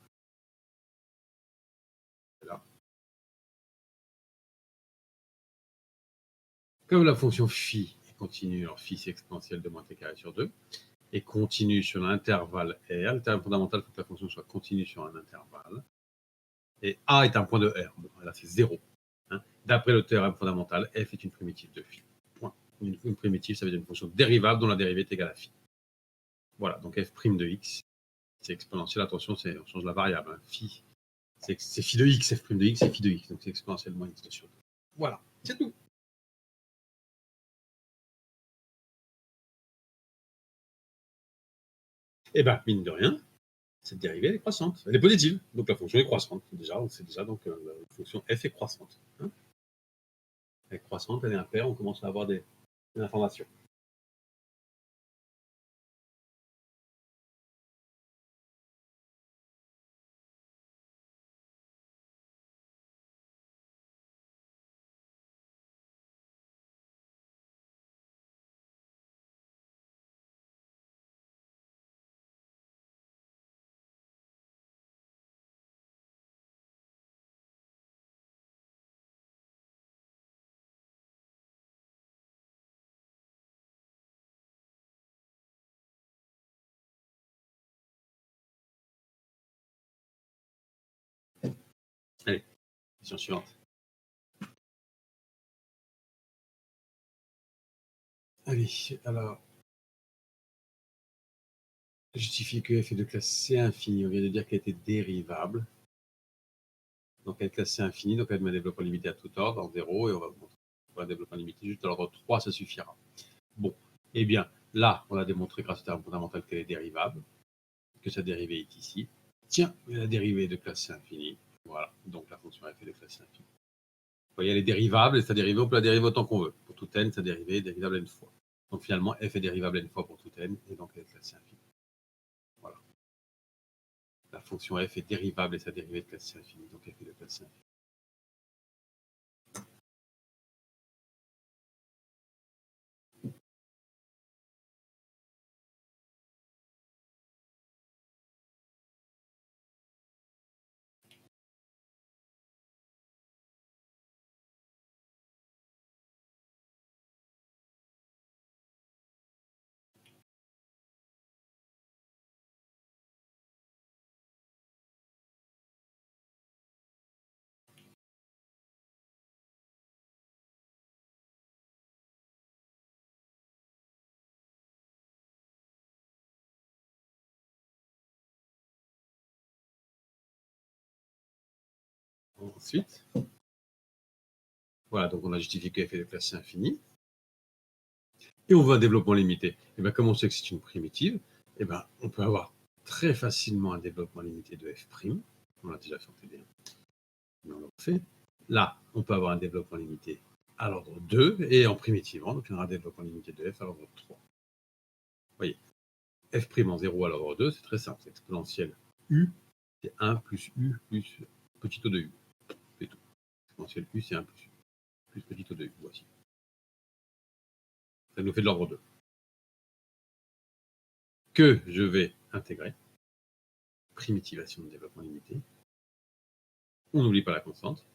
Speaker 1: Là. Comme la fonction phi est continue, alors phi c'est exponentielle de moins t carré sur 2, et continue sur l'intervalle R, le théorème fondamental faut que la fonction soit continue sur un intervalle, et A est un point de R, bon, là c'est 0. Hein. D'après le théorème fondamental, f est une primitive de phi. Point. Une primitive, ça veut dire une fonction dérivable dont la dérivée est égale à phi. Voilà, donc f' de x, c'est exponentiel, attention, on change la variable. Hein. Phi, c'est phi de x, f' de x, c'est phi de x, donc c'est exponentiellement x sur 2. Voilà, c'est tout. Et bien, mine de rien, cette dérivée elle est croissante, elle est positive, donc la fonction est croissante. Déjà, on sait déjà donc la fonction f est croissante. Hein. Elle est croissante, elle est impaire, on commence à avoir des informations. Allez, question suivante. Allez, alors, justifier que f est de classe C infinie, on vient de dire qu'elle était dérivable. Donc elle est classe C infinie, donc elle met un développement limité à tout ordre, en 0, et on va montrer un développement limité juste à l'ordre 3, ça suffira. Bon, eh bien, là, on a démontré grâce au théorème fondamental qu'elle est dérivable, que sa dérivée est ici. Tiens, la dérivée est de classe C infinie. Voilà, donc la fonction f est de classe C infinie. Vous voyez, elle est dérivable, et sa dérivée, on peut la dériver autant qu'on veut. Pour tout n, sa dérivée est dérivable n fois. Donc finalement, f est dérivable n fois pour tout n, et donc elle est de classe C infinie. Voilà. La fonction f est dérivable et sa dérivée est de classe C infinie, donc f est de classe C infinie. Ensuite, voilà, donc on a justifié que f est de classe C infinie. Et on veut un développement limité. Et bien, comme on sait que c'est une primitive, et ben, on peut avoir très facilement un développement limité de f'. On l'a déjà fait en TD1. Mais on l'a fait. Là, on peut avoir un développement limité à l'ordre 2 et en primitivant, donc il y aura un développement limité de f à l'ordre 3. Vous voyez, f' en 0 à l'ordre 2, c'est très simple, c'est exponentielle u, c'est 1 plus u plus petit o de u. C'est tout. Exponentielle u, c'est 1 plus u plus petit o de u. Voici. Ça nous fait de l'ordre 2. Que je vais intégrer. Primitivation de développement limité. On n'oublie pas la constante.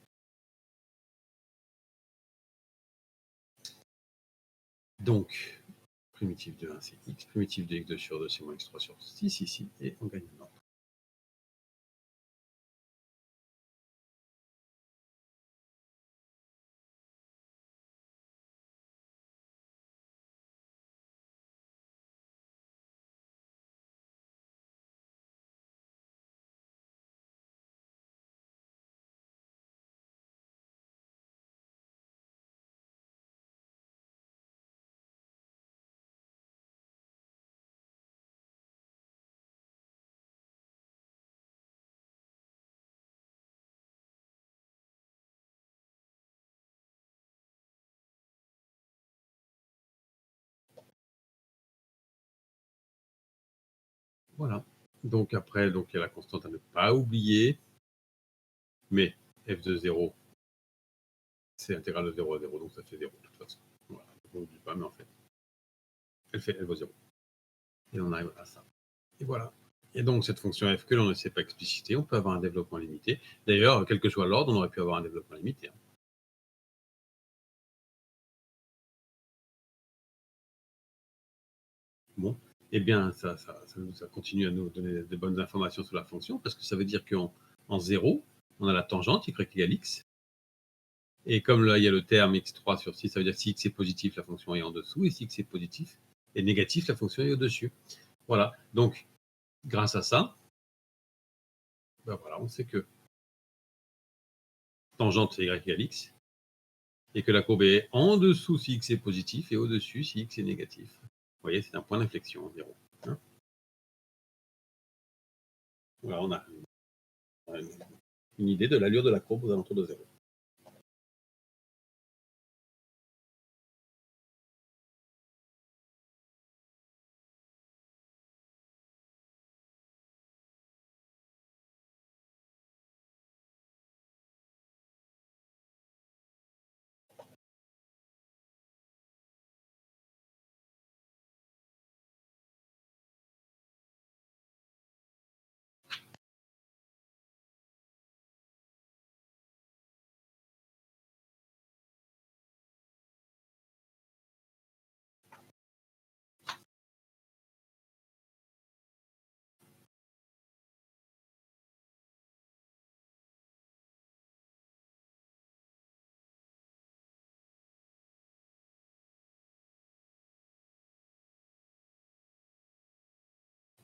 Speaker 1: Donc, primitive de 1, c'est x, primitive de x2 sur 2, c'est moins x3 sur 6 ici, et on gagne un ordre. Voilà. Donc après, donc, il y a la constante à ne pas oublier, mais f de 0, c'est intégrale de 0 à 0, donc ça fait 0 de toute façon. Voilà. On n'oublie pas, mais en fait, elle vaut 0. Et on arrive à ça. Et voilà. Et donc, cette fonction f que l'on ne sait pas expliciter, on peut avoir un développement limité. D'ailleurs, quel que soit l'ordre, on aurait pu avoir un développement limité. Hein. Bon, eh bien, ça continue à nous donner de bonnes informations sur la fonction, parce que ça veut dire qu'en 0, on a la tangente, y égale x. Et comme là, il y a le terme x3 sur 6, ça veut dire que si x est positif, la fonction est en dessous, et si x est positif et négatif, la fonction est au-dessus. Voilà. Donc, grâce à ça, ben voilà, on sait que tangente, c'est y égale x, et que la courbe est en dessous si x est positif, et au-dessus si x est négatif. Vous voyez, c'est un point d'inflexion en 0. Hein, voilà, on a une idée de l'allure de la courbe aux alentours de 0.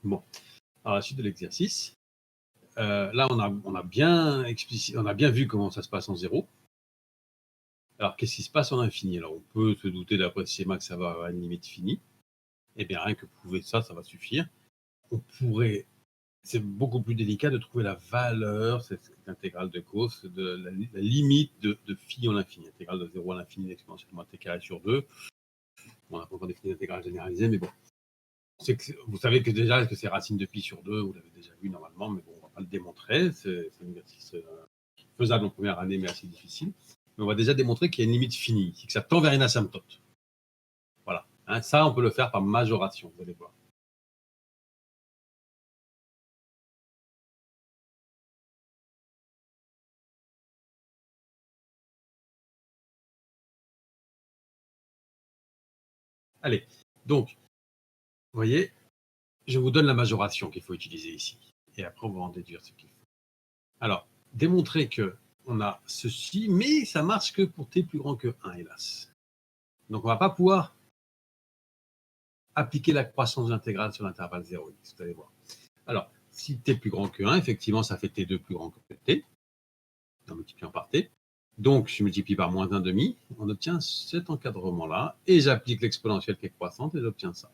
Speaker 1: Bon, à la suite de l'exercice, là, on a bien vu comment ça se passe en 0. Alors, qu'est-ce qui se passe en infini? Alors, on peut se douter d'après ce schéma que ça va avoir une limite finie. Eh bien, rien que prouver ça, ça va suffire. On pourrait, c'est beaucoup plus délicat de trouver la valeur, cette intégrale de cos, de la limite de phi en l'infini, intégrale de 0 à l'infini d'exponentielle moins t carré sur 2. On n'a pas encore défini l'intégrale généralisée, mais bon. Vous savez que déjà que c'est racine de pi sur 2, vous l'avez déjà vu normalement, mais bon, on ne va pas le démontrer. C'est un exercice faisable en première année, mais assez difficile. Mais on va déjà démontrer qu'il y a une limite finie, que ça tend vers une asymptote. Voilà. Hein, ça, on peut le faire par majoration, vous allez voir. Allez, donc, vous voyez, je vous donne la majoration qu'il faut utiliser ici. Et après, on va en déduire ce qu'il faut. Alors, démontrer que on a ceci, mais ça marche que pour t plus grand que 1, hélas. Donc, on ne va pas pouvoir appliquer la croissance de l'intégrale sur l'intervalle 0x, vous allez voir. Alors, si t plus grand que 1, effectivement, ça fait t2 plus grand que t, en multipliant par t. Donc, je multiplie par moins 1,5, on obtient cet encadrement-là, et j'applique l'exponentielle qui est croissante, et j'obtiens ça.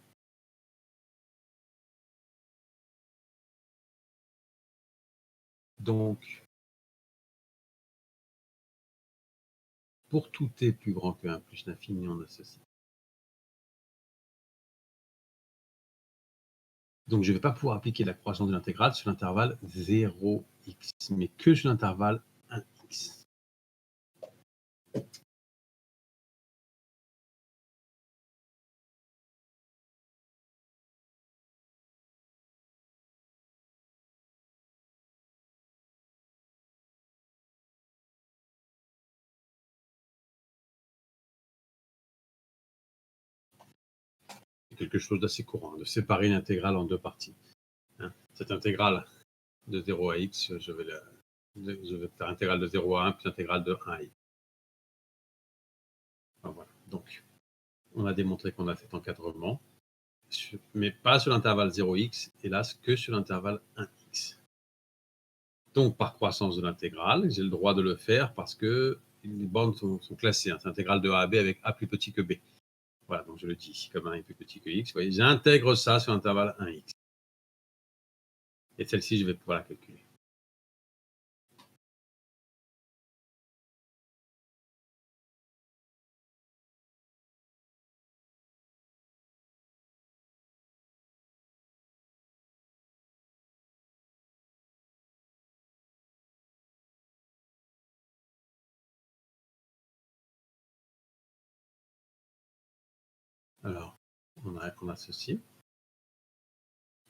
Speaker 1: Donc, pour tout t plus grand que 1 plus l'infini, on a ceci. Donc, je ne vais pas pouvoir appliquer la croissance de l'intégrale sur l'intervalle 0x, mais que sur l'intervalle 1x. quelque chose d'assez courant, de séparer une intégrale en deux parties. Hein. Cette intégrale de 0 à x, je vais faire intégrale de 0 à 1 puis intégrale de 1 à x. Voilà. Donc, on a démontré qu'on a cet encadrement, mais pas sur l'intervalle 0x, hélas, que sur l'intervalle 1x. Donc, par croissance de l'intégrale, j'ai le droit de le faire parce que les bornes sont classées. Hein. C'est intégrale de a à b avec a plus petit que b. Voilà, donc je le dis ici comme 1 est plus petit que x. Vous voyez, j'intègre ça sur l'intervalle 1x. Et celle-ci, je vais pouvoir la calculer. Alors, on a ceci.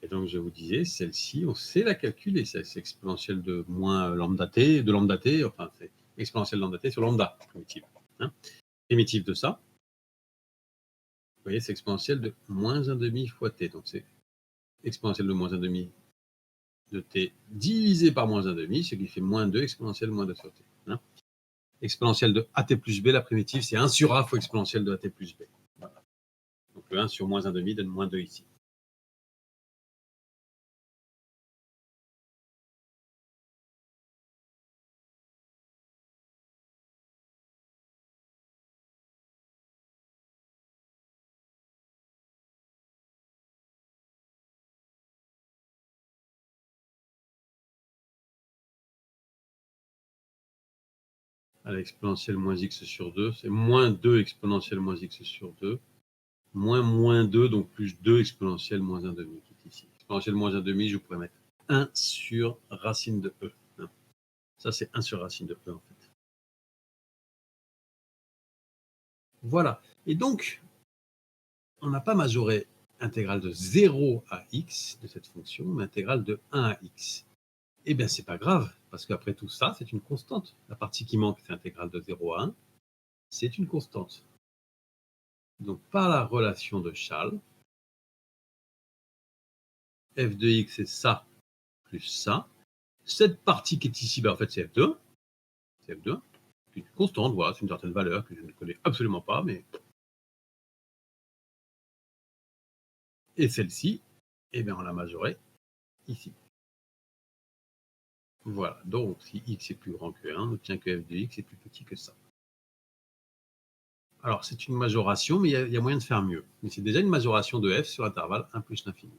Speaker 1: Et donc, je vous disais, celle-ci, on sait la calculer. C'est exponentielle de moins lambda t, enfin, c'est exponentielle lambda t sur lambda, primitive. Hein. Primitive de ça, vous voyez, c'est exponentielle de moins 1,5 fois t. Donc, c'est exponentielle de moins 1,5 de t divisé par moins 1,5, ce qui fait moins 2 exponentielle moins 2 sur t. Hein. Exponentielle de at plus b, la primitive, c'est 1 sur a fois exponentielle de at plus b. Voilà. Donc, le 1 sur moins 1,5 donne moins 2 ici. À l'exponentielle moins x sur 2, c'est moins 2 exponentielle moins x sur 2, moins 2, donc plus 2 exponentielle moins 1,5 qui est ici. Exponentielle moins 1,5, je pourrais mettre 1 sur racine de e. Ça, c'est 1 sur racine de e, en fait. Voilà. Et donc, on n'a pas majoré intégrale de 0 à x de cette fonction, mais intégrale de 1 à x. Eh bien, c'est pas grave, parce qu'après tout ça, c'est une constante. La partie qui manque, c'est intégrale de 0 à 1, c'est une constante. Donc, par la relation de Chasles, f de x, c'est ça plus ça. Cette partie qui est ici, en fait, c'est f2. C'est f2. C'est une constante, voilà, c'est une certaine valeur que je ne connais absolument pas, mais. Et celle-ci, eh bien, on l'a majorée ici. Voilà, donc si x est plus grand que 1, on obtient que f de x est plus petit que ça. Alors, c'est une majoration, mais il y a moyen de faire mieux. Mais c'est déjà une majoration de f sur intervalle 1 plus l'infini.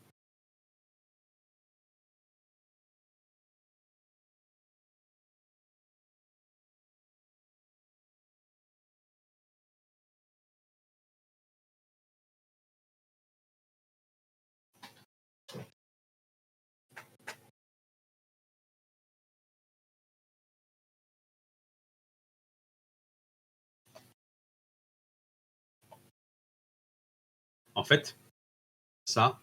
Speaker 1: En fait, ça,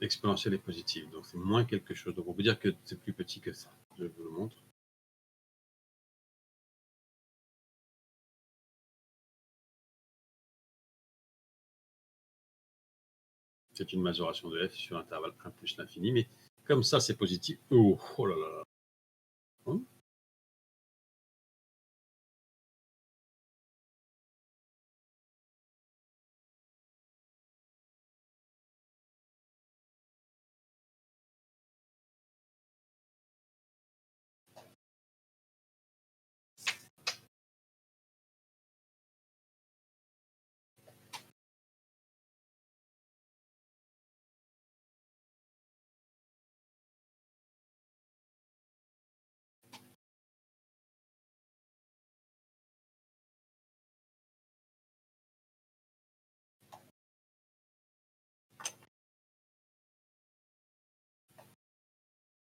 Speaker 1: l'exponentielle est positive, donc c'est moins quelque chose. Donc on peut dire que c'est plus petit que ça. Je vous le montre. C'est une majoration de f sur intervalle 1 plus l'infini, mais comme ça c'est positif. Oh, oh là là. Hein.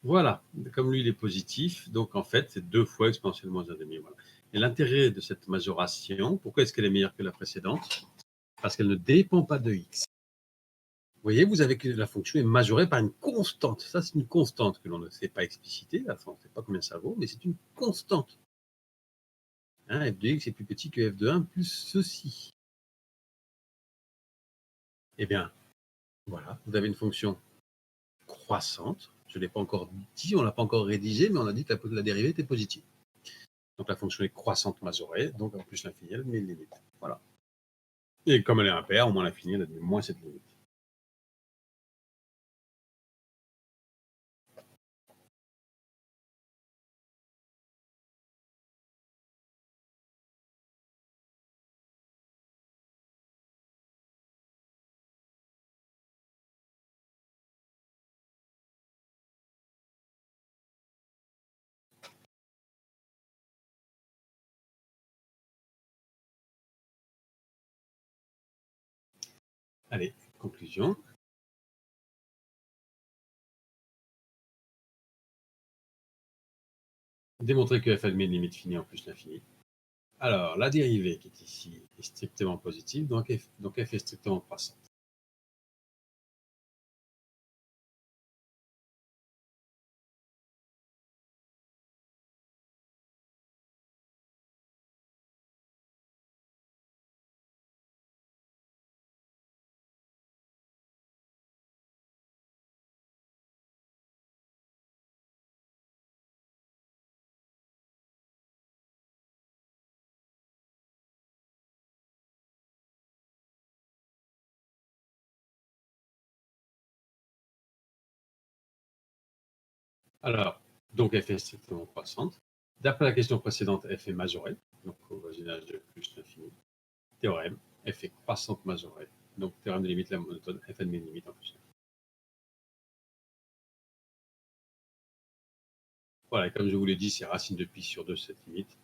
Speaker 1: Voilà, comme lui il est positif, donc en fait c'est 2 fois exponentielle moins 1,5. Voilà. Et l'intérêt de cette majoration, pourquoi est-ce qu'elle est meilleure que la précédente? Parce qu'elle ne dépend pas de x. Vous voyez, vous avez que la fonction est majorée par une constante. Ça, c'est une constante que l'on ne sait pas expliciter. Là, on ne sait pas combien ça vaut, mais c'est une constante. Hein, f de x est plus petit que f de 1 plus ceci. Eh bien, voilà, vous avez une fonction croissante. Je ne l'ai pas encore dit, on ne l'a pas encore rédigé, mais on a dit que la dérivée était positive. Donc la fonction est croissante majorée, donc en plus l'infini, elle met une limite. Voilà. Et comme elle est impaire, au moins l'infini, elle admet moins cette limite. Allez, conclusion. Démontrer que f admet une limite finie en plus l'infini. Alors, la dérivée qui est ici est strictement positive, donc f est strictement croissante. Alors, donc f est strictement croissante. D'après la question précédente, f est majorée, donc au voisinage de plus l'infini. Théorème, f est croissante majorée, donc théorème de limite la monotone, f admet une limite en plus. Voilà, et comme je vous l'ai dit, c'est racine de pi sur 2 cette limite.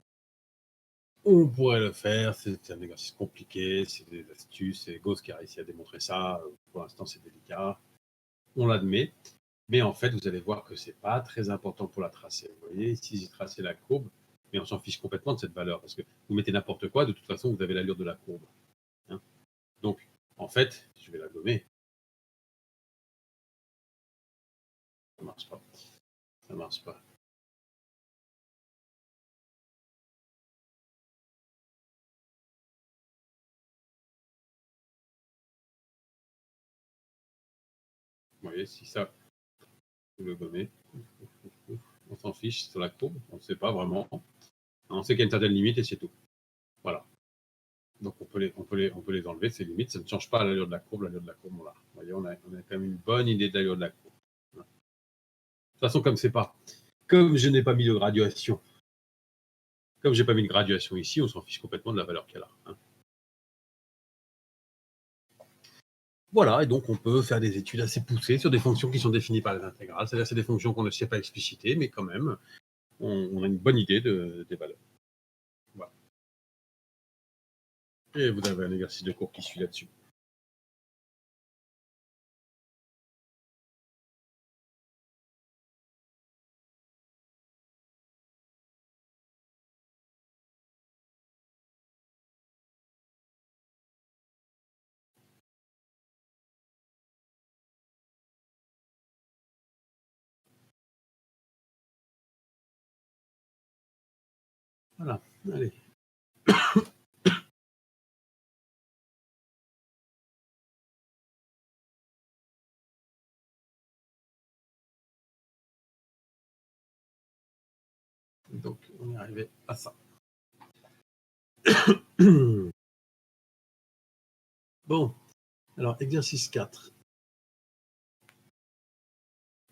Speaker 1: On pourrait le faire, c'est un exercice compliqué, c'est des astuces, c'est Gauss qui a réussi à démontrer ça. Pour l'instant, c'est délicat. On l'admet. Mais en fait, vous allez voir que c'est pas très important pour la tracer. Vous voyez, ici, j'ai tracé la courbe, mais on s'en fiche complètement de cette valeur parce que vous mettez n'importe quoi, de toute façon, vous avez l'allure de la courbe. Hein. Donc, en fait, je vais la gommer. Ça marche pas. Ça marche pas. Vous voyez, si ça, vous le gommez, on s'en fiche sur la courbe, on ne sait pas vraiment. On sait qu'il y a une certaine limite et c'est tout. Voilà. Donc on peut les enlever, ces limites. Ça ne change pas l'allure de la courbe. L'allure de la courbe, on l'a. Vous voyez, on a quand même une bonne idée de l'allure de la courbe. Voilà. De toute façon, comme c'est pas, comme je n'ai pas mis de graduation, comme j'ai pas mis de graduation ici, on s'en fiche complètement de la valeur qu'elle a. Hein. Voilà, et donc on peut faire des études assez poussées sur des fonctions qui sont définies par les intégrales. C'est-à-dire c'est des fonctions qu'on ne sait pas expliciter, mais quand même, on a une bonne idée des valeurs. Voilà. Et vous avez un exercice de cours qui suit là-dessus. Voilà, allez. Donc on est arrivé à ça. Bon, alors exercice 4.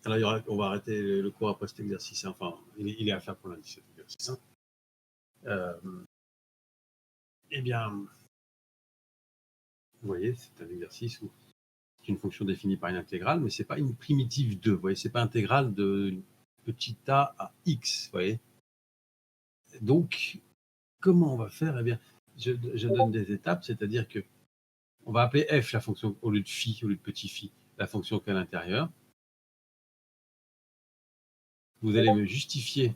Speaker 1: Alors on va arrêter le cours après cet exercice. Enfin, il est à faire pour lundi cet exercice. Hein. Eh bien, vous voyez, c'est un exercice où c'est une fonction définie par une intégrale, mais ce n'est pas une primitive 2. Vous voyez, ce n'est pas intégrale de petit a à x. Vous voyez. Donc, comment on va faire? Eh bien, je donne des étapes, c'est-à-dire que on va appeler f la fonction au lieu de phi, au lieu de petit phi, la fonction qui est à l'intérieur. Vous allez me justifier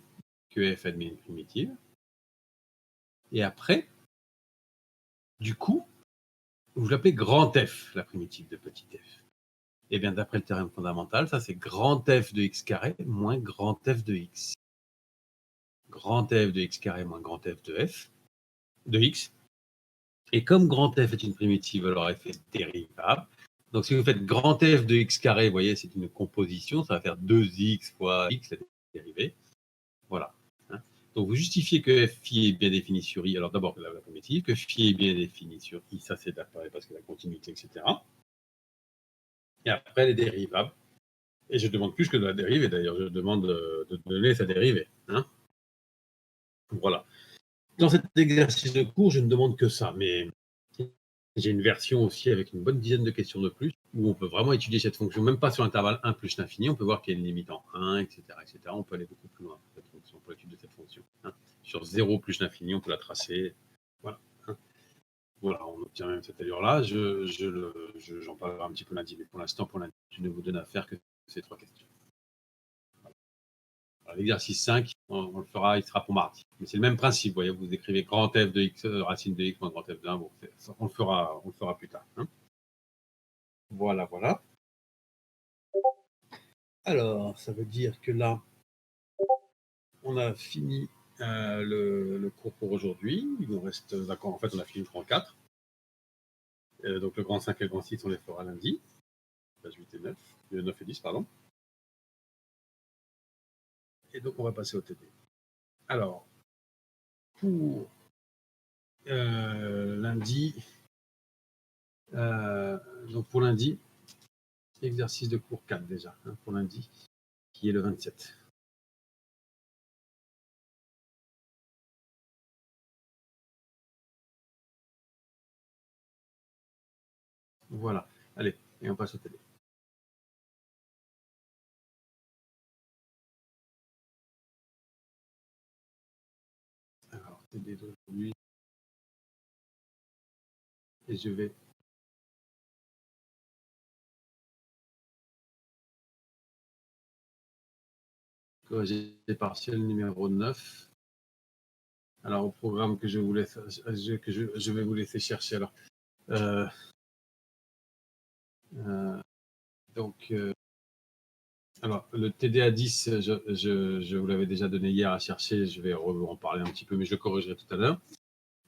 Speaker 1: que f admet une primitive. Et après, du coup, vous l'appelez grand F, la primitive de petit f. Et bien, d'après le théorème fondamental, ça c'est grand F de x carré moins grand F de x. Grand F de x carré moins grand F de x. Et comme grand F est une primitive, alors f est dérivable. Donc, si vous faites grand F de x carré, vous voyez, c'est une composition, ça va faire 2x fois x, la dérivée. Voilà. Hein. Donc, vous justifiez que phi est bien défini sur i. Alors, d'abord, la primitive, que phi est bien défini sur i, ça c'est d'accord, parce que la continuité, etc. Et après, les dérivables. Et je demande plus que de la dérivée, d'ailleurs, je demande de donner sa dérivée. Hein. Voilà. Dans cet exercice de cours, je ne demande que ça, mais j'ai une version aussi avec une bonne dizaine de questions de plus, où on peut vraiment étudier cette fonction, même pas sur l'intervalle 1 plus l'infini, on peut voir qu'il y a une limite en 1, etc., etc. On peut aller beaucoup plus loin pour l'étude de cette fonction. Hein. Sur 0 plus l'infini, on peut la tracer. Voilà. Hein. Voilà, on obtient même cette allure-là. J'en parlerai un petit peu lundi, mais pour l'instant, pour lundi, je ne vous donne à faire que ces 3 questions. L'exercice 5, on le fera, il sera pour mardi. Mais c'est le même principe, vous voyez, vous écrivez grand f de x, racine de x moins grand f de 1, bon, on le fera plus tard. Hein. Voilà, voilà. Alors, ça veut dire que là, on a fini le cours pour aujourd'hui. Il nous reste, d'accord, en fait, on a fini le grand 4. Donc le grand 5 et le grand 6, on les fera lundi. Page 8 et 9. 9 et 10, pardon. Et donc, on va passer au TD. Alors, pour lundi, donc pour lundi, exercice de cours 4 déjà, hein, pour lundi, qui est le 27. Voilà. Allez, et on passe au TD. Alors, TD d'aujourd'hui. Et je vais corriger les partiels numéro 9. Alors, au programme que je vais vous laisser chercher. Alors, donc, alors, le TDA 10, je vous l'avais déjà donné hier à chercher. Je vais en parler un petit peu, mais je le corrigerai tout à l'heure.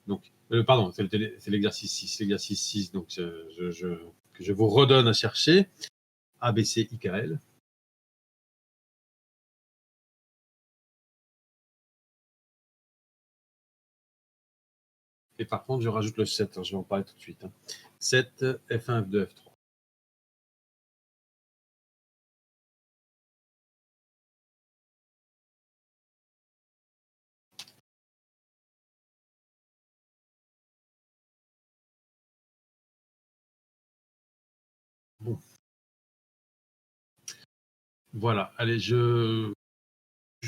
Speaker 1: Donc, pardon, c'est l'exercice 6. L'exercice 6, donc, que je vous redonne à chercher. ABC, IKL. Et par contre, je rajoute le 7. Alors, je vais en parler tout de suite. 7, F1, F2, F3. Bon. Voilà. Allez, je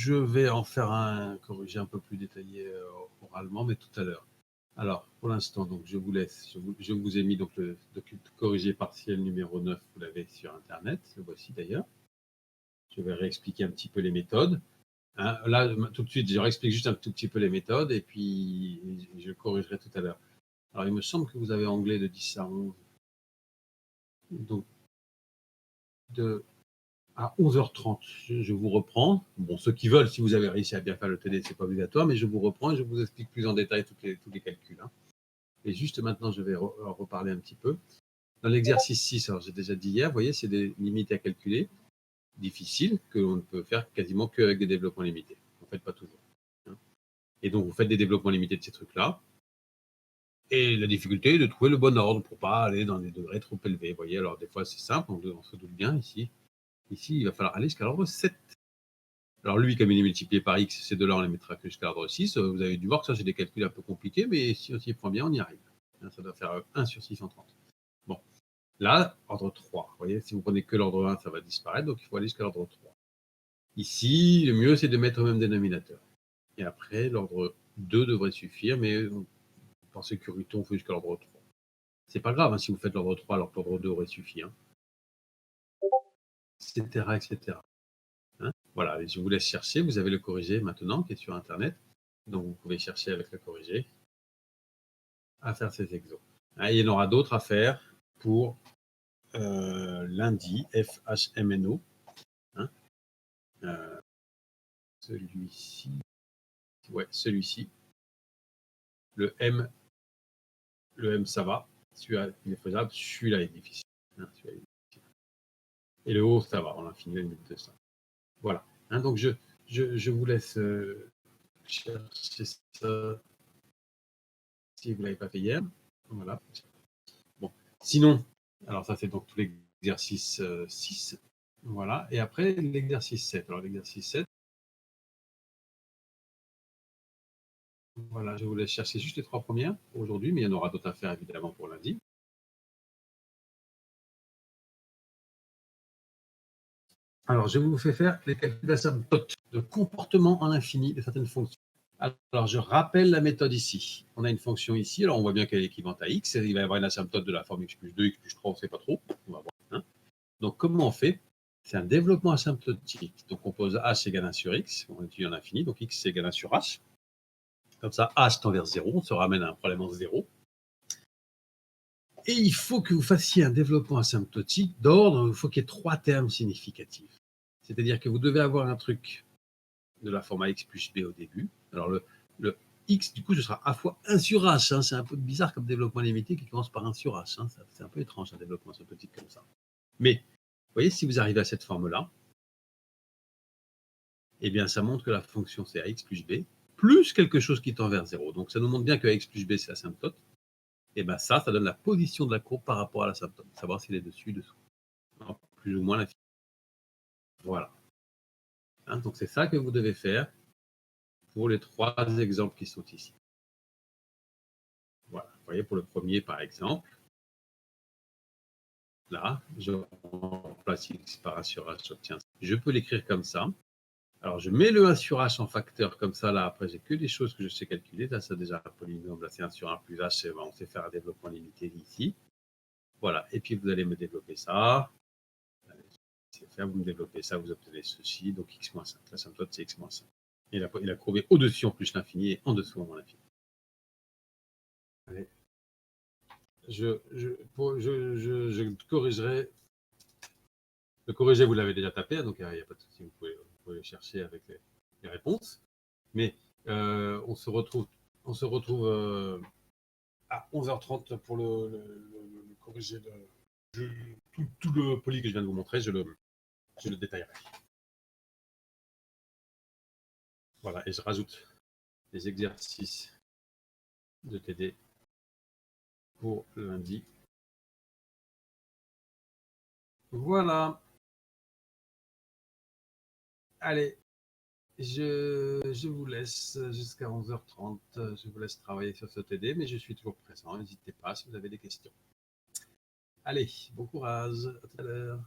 Speaker 1: vais en faire un corrigé un peu plus détaillé oralement, mais tout à l'heure. Alors, pour l'instant, donc, je vous laisse. Je vous ai mis donc le corrigé partiel numéro 9. Vous l'avez sur Internet. Le voici d'ailleurs. Je vais réexpliquer un petit peu les méthodes. Hein, là, tout de suite, je réexplique juste un tout petit peu les méthodes et puis je corrigerai tout à l'heure. Alors, il me semble que vous avez anglais de 10 à 11. Donc, à 11h30, je vous reprends. Bon, ceux qui veulent, si vous avez réussi à bien faire le TD, ce n'est pas obligatoire, mais je vous reprends et je vous explique plus en détail tous les calculs. Hein. Et juste maintenant, je vais reparler un petit peu. Dans l'exercice 6, alors j'ai déjà dit hier, vous voyez, c'est des limites à calculer difficiles que l'on ne peut faire quasiment qu'avec des développements limités. En fait, pas toujours. Hein. Et donc, vous faites des développements limités de ces trucs-là. Et la difficulté est de trouver le bon ordre pour ne pas aller dans des degrés trop élevés. Vous voyez, alors des fois, c'est simple, on se doute bien ici. Ici, il va falloir aller jusqu'à l'ordre 7. Alors lui, comme il est multiplié par x, ces deux-là, on les mettra que jusqu'à l'ordre 6. Vous avez dû voir que ça, c'est des calculs un peu compliqués, mais si on s'y prend bien, on y arrive. Ça doit faire 1 sur 630. Bon, là, ordre 3. Vous voyez, si vous prenez que l'ordre 1, ça va disparaître, donc il faut aller jusqu'à l'ordre 3. Ici, le mieux, c'est de mettre au même dénominateur. Et après, l'ordre 2 devrait suffire, mais par sécurité, on fait jusqu'à l'ordre 3. C'est pas grave hein, si vous faites l'ordre 3 alors que l'ordre 2 aurait suffi. Hein. Etc. etc. Hein. Voilà, je vous laisse chercher. Vous avez le corrigé maintenant qui est sur Internet. Donc, vous pouvez chercher avec le corrigé à faire ces exos. Hein, il y en aura d'autres à faire pour lundi, FHMNO. Hein. Celui-ci. Ouais, celui-ci. Le M, ça va. Celui-là, il est faisable. Celui-là est difficile. Hein, et le haut, ça va, on a fini la limite de ça. Voilà. Hein, donc, je vous laisse chercher ça si vous ne l'avez pas fait hier. Voilà. Bon. Sinon, alors ça, c'est donc tout l'exercice 6. Voilà. Et après, l'exercice 7. Alors, l'exercice 7, voilà, je vous laisse chercher juste les 3 premières pour aujourd'hui, mais il y en aura d'autres à faire évidemment pour lundi. Alors, je vous fais faire les calculs d'asymptote de comportement en infini de certaines fonctions. Alors, je rappelle la méthode ici. On a une fonction ici, alors on voit bien qu'elle est équivalente à x, il va y avoir une asymptote de la forme x plus 2, x plus 3, on ne sait pas trop, on va voir. Hein. Donc, comment on fait? C'est un développement asymptotique. Donc, on pose h égale 1 sur x, on étudie en infini, donc x égale 1 sur h. Comme ça, h tend vers 0, on se ramène à un problème en 0. Et il faut que vous fassiez un développement asymptotique d'ordre, il faut qu'il y ait 3 termes significatifs. C'est-à-dire que vous devez avoir un truc de la forme ax plus b au début. Alors le x, du coup, ce sera à fois 1 sur h. Hein. C'est un peu bizarre comme développement limité qui commence par 1 sur h. Hein. C'est un peu étrange un développement asymptotique comme ça. Mais, vous voyez, si vous arrivez à cette forme-là, eh bien, ça montre que la fonction c'est ax plus b, plus quelque chose qui tend vers 0. Donc, ça nous montre bien que ax plus b, c'est l'asymptote. Et bien ça donne la position de la courbe par rapport à l'asymptote. Savoir s'il est dessus, dessous. Alors, plus ou moins l'infini. Voilà. Hein, donc, c'est ça que vous devez faire pour les 3 exemples qui sont ici. Voilà. Vous voyez, pour le premier, par exemple, là, je remplace x par 1 sur h, j'obtiens ça. Je peux l'écrire comme ça. Alors, je mets le 1 sur h en facteur comme ça. Là, après, j'ai que des choses que je sais calculer. Là, c'est déjà un polynôme. Là, c'est 1 sur 1 plus h. On sait faire un développement limité ici. Voilà. Et puis, vous allez me développer ça. Vous me développez ça, vous obtenez ceci. Donc, x moins 5. La symptote, c'est x moins 5. Et la courbe est au-dessus en plus l'infini et en dessous en moins l'infini. Allez. Je corrigerai. Le corriger, vous l'avez déjà tapé, donc il n'y a pas de souci, vous pouvez chercher avec les réponses. Mais on se retrouve à 11h30 pour le corriger. Tout le poly que je viens de vous montrer, je le détaillerai. Voilà, et je rajoute les exercices de TD pour lundi. Voilà. Allez, je vous laisse jusqu'à 11h30. Je vous laisse travailler sur ce TD, mais je suis toujours présent. N'hésitez pas si vous avez des questions. Allez, bon courage. À tout à l'heure.